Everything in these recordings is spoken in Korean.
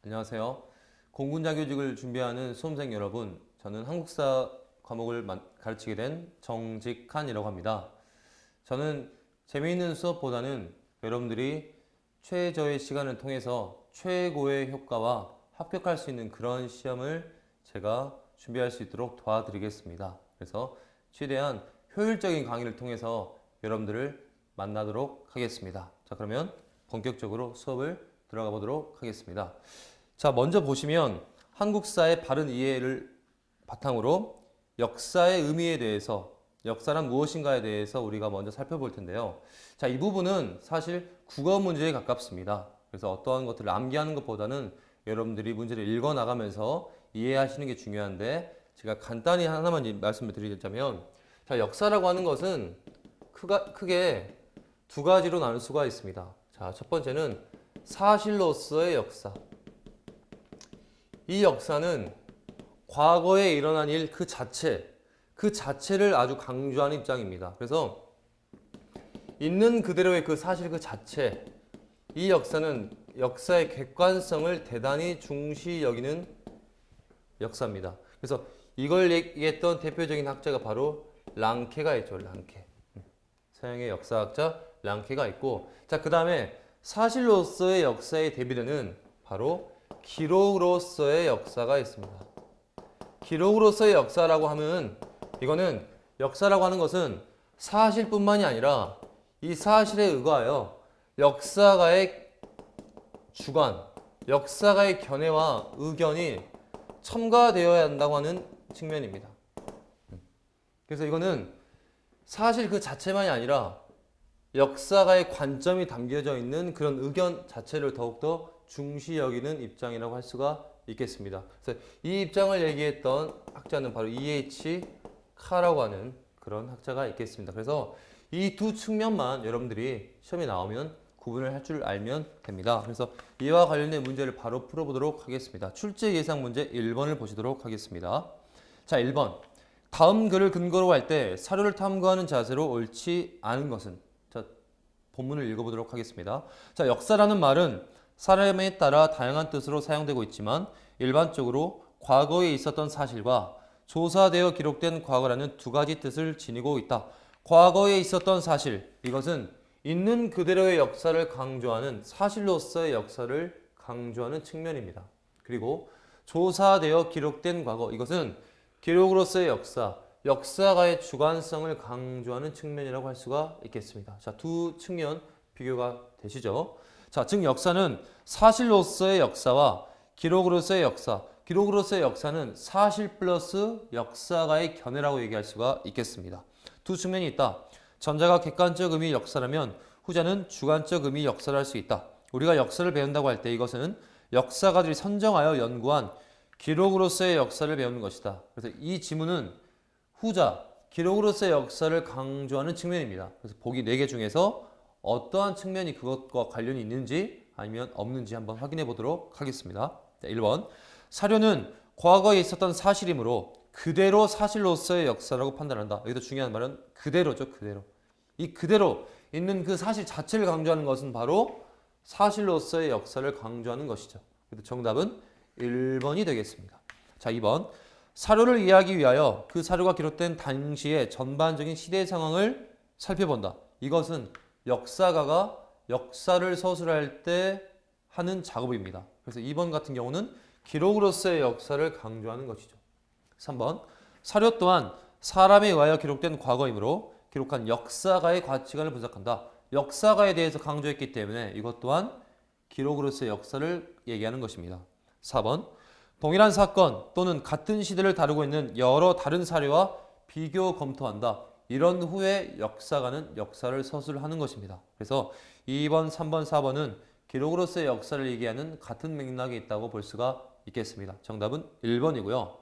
안녕하세요. 공군자교직을 준비하는 수험생 여러분, 저는 한국사 과목을 가르치게 된 정직한이라고 합니다. 저는 재미있는 수업보다는 여러분들이 최저의 시간을 통해서 최고의 효과와 합격할 수 있는 그런 시험을 제가 준비할 수 있도록 도와드리겠습니다. 그래서 최대한 효율적인 강의를 통해서 여러분들을 만나도록 하겠습니다. 자, 그러면 본격적으로 수업을 들어가 보도록 하겠습니다. 자, 먼저 보시면 한국사의 바른 이해를 바탕으로 역사의 의미에 대해서, 역사란 무엇인가에 대해서 우리가 먼저 살펴볼 텐데요. 자, 이 부분은 사실 국어 문제에 가깝습니다. 그래서 어떠한 것들을 암기하는 것보다는 여러분들이 문제를 읽어 나가면서 이해하시는 게 중요한데, 제가 간단히 하나만 말씀을 드리자면, 자, 역사라고 하는 것은 크게 두 가지로 나눌 수가 있습니다. 자, 첫 번째는 사실로서의 역사. 이 역사는 과거에 일어난 일 그 자체를 아주 강조하는 입장입니다. 그래서 있는 그대로의 그 사실 그 자체, 이 역사는 역사의 객관성을 대단히 중시 여기는 역사입니다. 그래서 이걸 얘기했던 대표적인 학자가 바로 랑케가 있죠. 랑케. 서양의 역사학자 랑케가 있고, 자, 그 다음에 사실로서의 역사에 대비되는 바로 기록으로서의 역사가 있습니다. 기록으로서의 역사라고 하면, 이거는 역사라고 하는 것은 사실뿐만이 아니라 이 사실에 의거하여 역사가의 주관, 역사가의 견해와 의견이 첨가되어야 한다고 하는 측면입니다. 그래서 이거는 사실 그 자체만이 아니라 역사가의 관점이 담겨져 있는 그런 의견 자체를 더욱더 중시 여기는 입장이라고 할 수가 있겠습니다. 그래서 이 입장을 얘기했던 학자는 바로 E.H. 카라고 하는 그런 학자가 있겠습니다. 그래서 이 두 측면만 여러분들이 시험에 나오면 구분을 할 줄 알면 됩니다. 그래서 이와 관련된 문제를 바로 풀어보도록 하겠습니다. 출제 예상 문제 1번을 보시도록 하겠습니다. 자, 1번. 다음 글을 근거로 할 때 사료를 탐구하는 자세로 옳지 않은 것은? 자, 본문을 읽어보도록 하겠습니다. 자, 역사라는 말은 사람에 따라 다양한 뜻으로 사용되고 있지만 일반적으로 과거에 있었던 사실과 조사되어 기록된 과거라는 두 가지 뜻을 지니고 있다. 과거에 있었던 사실, 이것은 있는 그대로의 역사를 강조하는 사실로서의 역사를 강조하는 측면입니다. 그리고 조사되어 기록된 과거, 이것은 기록으로서의 역사, 역사가의 주관성을 강조하는 측면이라고 할 수가 있겠습니다. 자, 두 측면 비교가 되시죠? 자, 즉 역사는 사실로서의 역사와 기록으로서의 역사, 기록으로서의 역사는 사실 플러스 역사가의 견해라고 얘기할 수가 있겠습니다. 두 측면이 있다. 전자가 객관적 의미 역사라면 후자는 주관적 의미 역사를 할 수 있다. 우리가 역사를 배운다고 할 때 이것은 역사가들이 선정하여 연구한 기록으로서의 역사를 배우는 것이다. 그래서 이 지문은 후자, 기록으로서의 역사를 강조하는 측면입니다. 그래서 보기 4개 중에서 어떠한 측면이 그것과 관련이 있는지 아니면 없는지 한번 확인해 보도록 하겠습니다. 1번. 사료는 과거에 있었던 사실이므로 그대로 사실로서의 역사라고 판단한다. 여기서 중요한 말은 그대로죠, 그대로. 이 그대로 있는 그 사실 자체를 강조하는 것은 바로 사실로서의 역사를 강조하는 것이죠. 그래서 정답은 1번이 되겠습니다. 자, 2번. 사료를 이해하기 위하여 그 사료가 기록된 당시의 전반적인 시대 상황을 살펴본다. 이것은 역사가가 역사를 서술할 때 하는 작업입니다. 그래서 2번 같은 경우는 기록으로서의 역사를 강조하는 것이죠. 3번. 사료 또한 사람에 의하여 기록된 과거이므로 기록한 역사가의 가치관을 분석한다. 역사가에 대해서 강조했기 때문에 이것 또한 기록으로서의 역사를 얘기하는 것입니다. 4번. 동일한 사건 또는 같은 시대를 다루고 있는 여러 다른 사료와 비교 검토한다. 이런 후에 역사가는 역사를 서술하는 것입니다. 그래서 2번, 3번, 4번은 기록으로서의 역사를 얘기하는 같은 맥락이 있다고 볼 수가 있겠습니다. 정답은 1번이고요.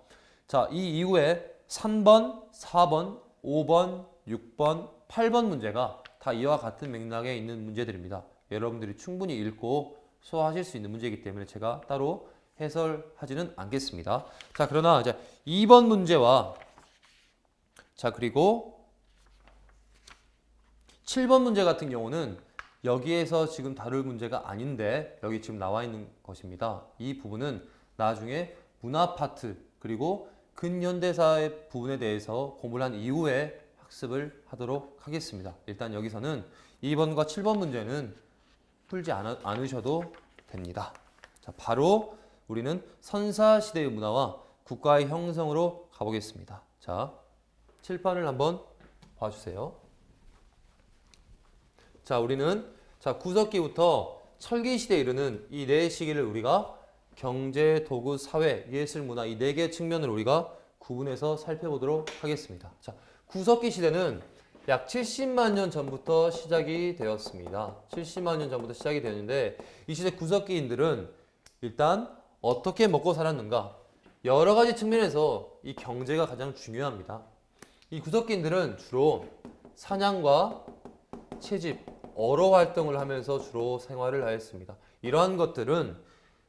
자, 이 이후에 3번, 4번, 5번, 6번, 8번 문제가 다 이와 같은 맥락에 있는 문제들입니다. 여러분들이 충분히 읽고 소화하실 수 있는 문제이기 때문에 제가 따로 해설하지는 않겠습니다. 자, 그러나 이제 2번 문제와 자, 그리고 7번 문제 같은 경우는 여기에서 지금 다룰 문제가 아닌데 여기 지금 나와 있는 것입니다. 이 부분은 나중에 문화 파트 그리고 근현대사의 부분에 대해서 공부를 한 이후에 학습을 하도록 하겠습니다. 일단 여기서는 2번과 7번 문제는 풀지 않으셔도 됩니다. 자, 바로 우리는 선사시대의 문화와 국가의 형성으로 가보겠습니다. 자, 칠판을 한번 봐주세요. 자, 우리는 구석기부터 철기시대에 이르는 이 네 시기를 우리가 경제, 도구, 사회, 예술, 문화 이 네 개의 측면을 우리가 구분해서 살펴보도록 하겠습니다. 자, 구석기 시대는 약 70만 년 전부터 시작이 되었습니다. 70만 년 전부터 시작이 되었는데 이 시대 구석기인들은 일단 어떻게 먹고 살았는가? 여러 가지 측면에서 이 경제가 가장 중요합니다. 이 구석기인들은 주로 사냥과 채집, 어로 활동을 하면서 주로 생활을 하였습니다. 이러한 것들은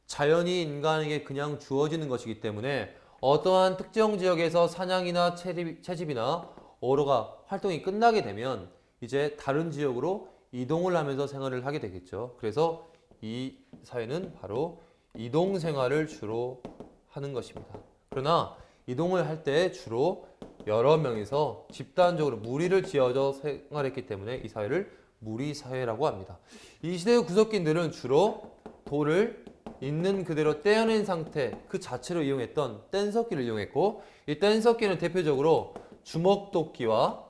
자연이 인간에게 그냥 주어지는 것이기 때문에 어떠한 특정 지역에서 사냥이나 채집이나 어로가 활동이 끝나게 되면 이제 다른 지역으로 이동을 하면서 생활을 하게 되겠죠. 그래서 이 사회는 바로 이동 생활을 주로 하는 것입니다. 그러나 이동을 할 때 주로 여러 명이서 집단적으로 무리를 지어서 생활했기 때문에 이 사회를 무리사회라고 합니다. 이 시대의 구석기인들은 주로 돌을 있는 그대로 떼어낸 상태 그 자체로 이용했던 뗀석기를 이용했고 이 뗀석기는 대표적으로 주먹도끼와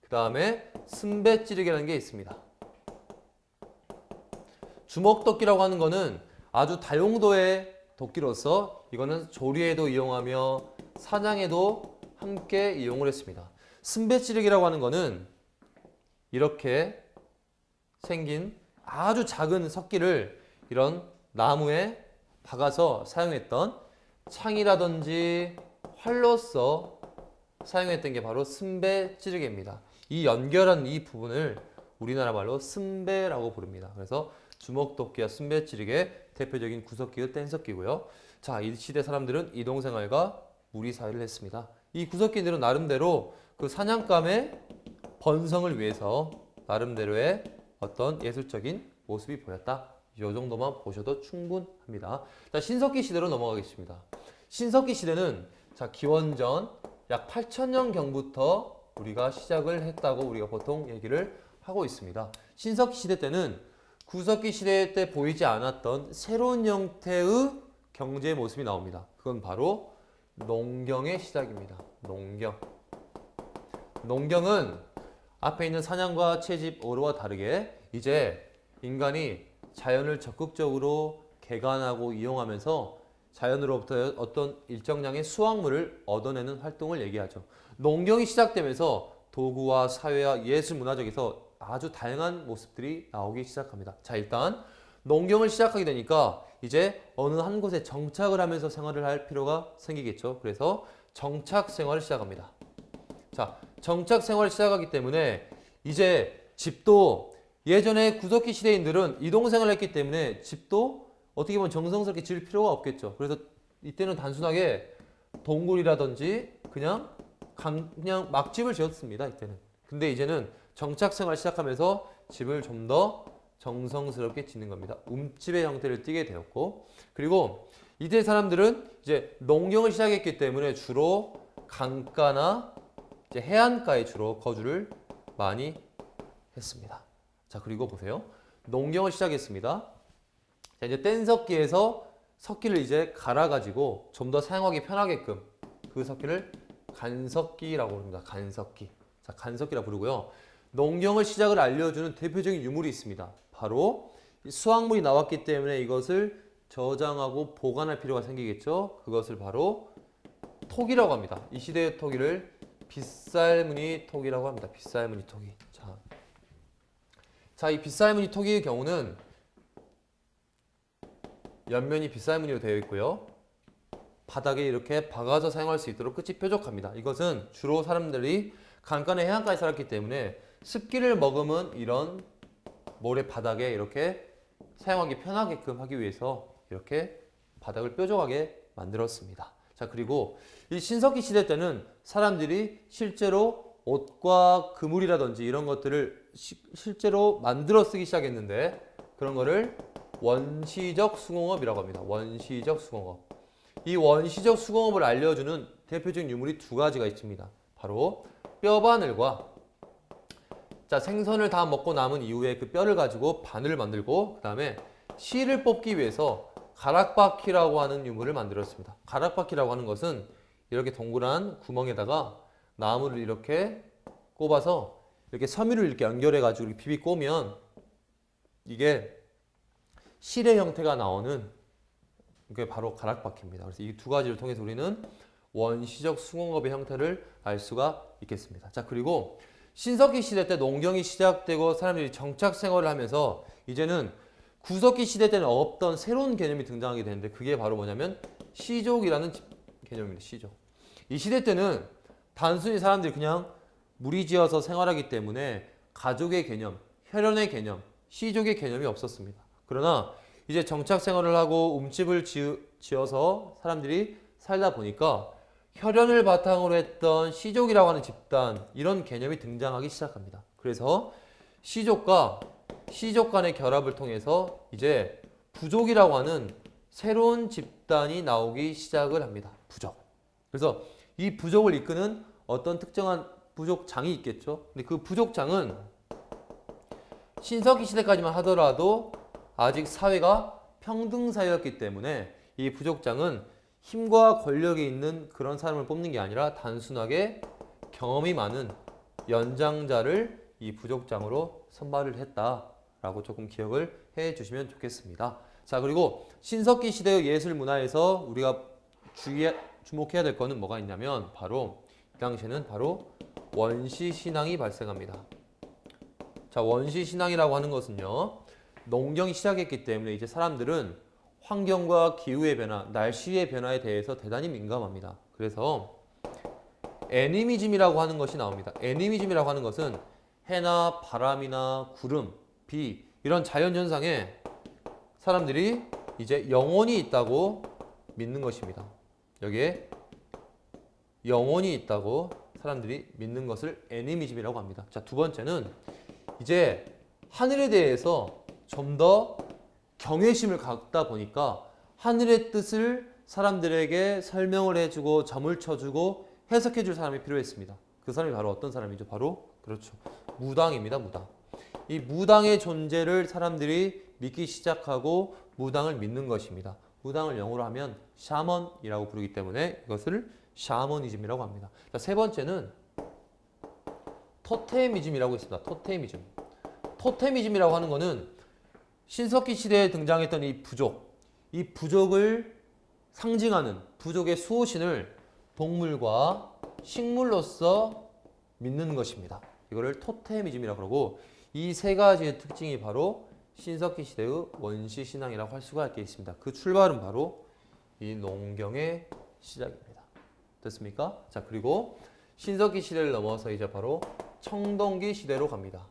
그 다음에 순배찌르기라는 게 있습니다. 주먹도끼라고 하는 거는 아주 다용도의 도끼로서 이거는 조리에도 이용하며 사냥에도 함께 이용을 했습니다. 순배찌르기라고 하는 거는 이렇게 생긴 아주 작은 석기를 이런 나무에 박아서 사용했던 창이라든지 활로서 사용했던 게 바로 순배찌르기입니다. 이 연결한 이 부분을 우리나라 말로 순배라고 부릅니다. 그래서 주먹도끼와 순배찌르기의 대표적인 구석기의 뗀석기고요. 자, 이 시대 사람들은 이동생활과 무리사회를 했습니다. 이 구석기들은 나름대로 그 사냥감의 번성을 위해서 나름대로의 어떤 예술적인 모습이 보였다. 이 정도만 보셔도 충분합니다. 자, 신석기 시대로 넘어가겠습니다. 신석기 시대는 기원전 약 8,000년경부터 우리가 시작을 했다고 우리가 보통 얘기를 하고 있습니다. 신석기 시대 때는 구석기 시대 때 보이지 않았던 새로운 형태의 경제의 모습이 나옵니다. 그건 바로 농경의 시작입니다. 농경은 앞에 있는 사냥과 채집, 어로와 다르게 이제 인간이 자연을 적극적으로 개간하고 이용하면서 자연으로부터 어떤 일정량의 수확물을 얻어내는 활동을 얘기하죠. 농경이 시작되면서 도구와 사회와 예술 문화적에서 아주 다양한 모습들이 나오기 시작합니다. 자, 일단 농경을 시작하게 되니까 이제 어느 한 곳에 정착을 하면서 생활을 할 필요가 생기겠죠. 그래서 정착 생활을 시작합니다. 자, 정착 생활을 시작하기 때문에 이제 집도 예전에 구석기 시대인들은 이동 생활을 했기 때문에 집도 어떻게 보면 정성스럽게 지을 필요가 없겠죠. 그래서 이때는 단순하게 동굴이라든지 그냥 막집을 지었습니다. 이때는. 근데 이제는 정착 생활을 시작하면서 집을 좀 더 정성스럽게 짓는 겁니다. 움집의 형태를 띠게 되었고, 그리고 이때 사람들은 이제 농경을 시작했기 때문에 주로 강가나 이제 해안가에 주로 거주를 많이 했습니다. 자, 그리고 보세요. 농경을 시작했습니다. 자, 이제 뗀석기에서 석기를 이제 갈아가지고 좀 더 사용하기 편하게끔 그 석기를 간석기라고 합니다. 간석기. 자, 간석기라 부르고요. 농경을 시작을 알려주는 대표적인 유물이 있습니다. 바로 수확물이 나왔기 때문에 이것을 저장하고 보관할 필요가 생기겠죠. 그것을 바로 톡이라고 합니다. 이 시대의 토기를 빗살무늬 톡이라고 합니다. 빗살무늬 톡이. 자, 이 빗살무늬 톡의 경우는 옆면이 빗살무늬로 되어 있고요. 바닥에 이렇게 박아서 사용할 수 있도록 끝이 뾰족합니다. 이것은 주로 사람들이 강가나 해안가에 살았기 때문에 습기를 머금은 이런 모래 바닥에 이렇게 사용하기 편하게끔 하기 위해서 이렇게 바닥을 뾰족하게 만들었습니다. 자, 그리고 이 신석기 시대 때는 사람들이 실제로 옷과 그물이라든지 이런 것들을 실제로 만들어 쓰기 시작했는데 그런 거를 원시적 수공업이라고 합니다. 원시적 수공업. 이 원시적 수공업을 알려주는 대표적인 유물이 두 가지가 있습니다. 바로 뼈바늘과 자, 생선을 다 먹고 남은 이후에 그 뼈를 가지고 바늘을 만들고 그 다음에 실을 뽑기 위해서 가락바퀴라고 하는 유물을 만들었습니다. 가락바퀴라고 하는 것은 이렇게 동그란 구멍에다가 나무를 이렇게 꼽아서 이렇게 섬유를 이렇게 연결해 가지고 이렇게 비비 꼬면 이게 실의 형태가 나오는 게 바로 가락바퀴입니다. 그래서 이 두 가지를 통해서 우리는 원시적 수공업의 형태를 알 수가 있겠습니다. 자, 그리고 신석기 시대 때 농경이 시작되고 사람들이 정착 생활을 하면서 이제는 구석기 시대 때는 없던 새로운 개념이 등장하게 되는데 그게 바로 뭐냐면 시족이라는 개념입니다. 시족. 이 시대 때는 단순히 사람들이 그냥 무리지어서 생활하기 때문에 가족의 개념, 혈연의 개념, 시족의 개념이 없었습니다. 그러나 이제 정착 생활을 하고 움집을 지어서 사람들이 살다 보니까 혈연을 바탕으로 했던 시족이라고 하는 집단 이런 개념이 등장하기 시작합니다. 그래서 시족과 시족 간의 결합을 통해서 이제 부족이라고 하는 새로운 집단이 나오기 시작을 합니다. 부족. 그래서 이 부족을 이끄는 어떤 특정한 부족장이 있겠죠. 근데 그 부족장은 신석기 시대까지만 하더라도 아직 사회가 평등사회였기 때문에 이 부족장은 힘과 권력이 있는 그런 사람을 뽑는 게 아니라 단순하게 경험이 많은 연장자를 이 부족장으로 선발을 했다라고 조금 기억을 해 주시면 좋겠습니다. 자, 그리고 신석기 시대의 예술 문화에서 우리가 주목해야 될 거는 뭐가 있냐면 바로 이 당시에는 바로 원시 신앙이 발생합니다. 자, 원시 신앙이라고 하는 것은요. 농경이 시작했기 때문에 이제 사람들은 환경과 기후의 변화, 날씨의 변화에 대해서 대단히 민감합니다. 그래서 애니미즘이라고 하는 것이 나옵니다. 애니미즘이라고 하는 것은 해나 바람이나 구름, 비 이런 자연현상에 사람들이 이제 영혼이 있다고 믿는 것입니다. 여기에 영혼이 있다고 사람들이 믿는 것을 애니미즘이라고 합니다. 자, 두 번째는 이제 하늘에 대해서 좀 더 경외심을 갖다 보니까 하늘의 뜻을 사람들에게 설명을 해주고 점을 쳐주고 해석해줄 사람이 필요했습니다. 그 사람이 바로 어떤 사람이죠? 바로 그렇죠. 무당입니다. 무당. 이 무당의 존재를 사람들이 믿기 시작하고 무당을 믿는 것입니다. 무당을 영어로 하면 샤먼이라고 부르기 때문에 이것을 샤머니즘이라고 합니다. 자, 세 번째는 토테미즘이라고 있습니다. 토테미즘. 토테미즘이라고 하는 것은 신석기 시대에 등장했던 이 부족을 상징하는 부족의 수호신을 동물과 식물로서 믿는 것입니다. 이거를 토테미즘이라고 그러고 이 세 가지의 특징이 바로 신석기 시대의 원시 신앙이라고 할 수가 있겠습니다. 그 출발은 바로 이 농경의 시작입니다. 됐습니까? 자, 그리고 신석기 시대를 넘어서 이제 바로 청동기 시대로 갑니다.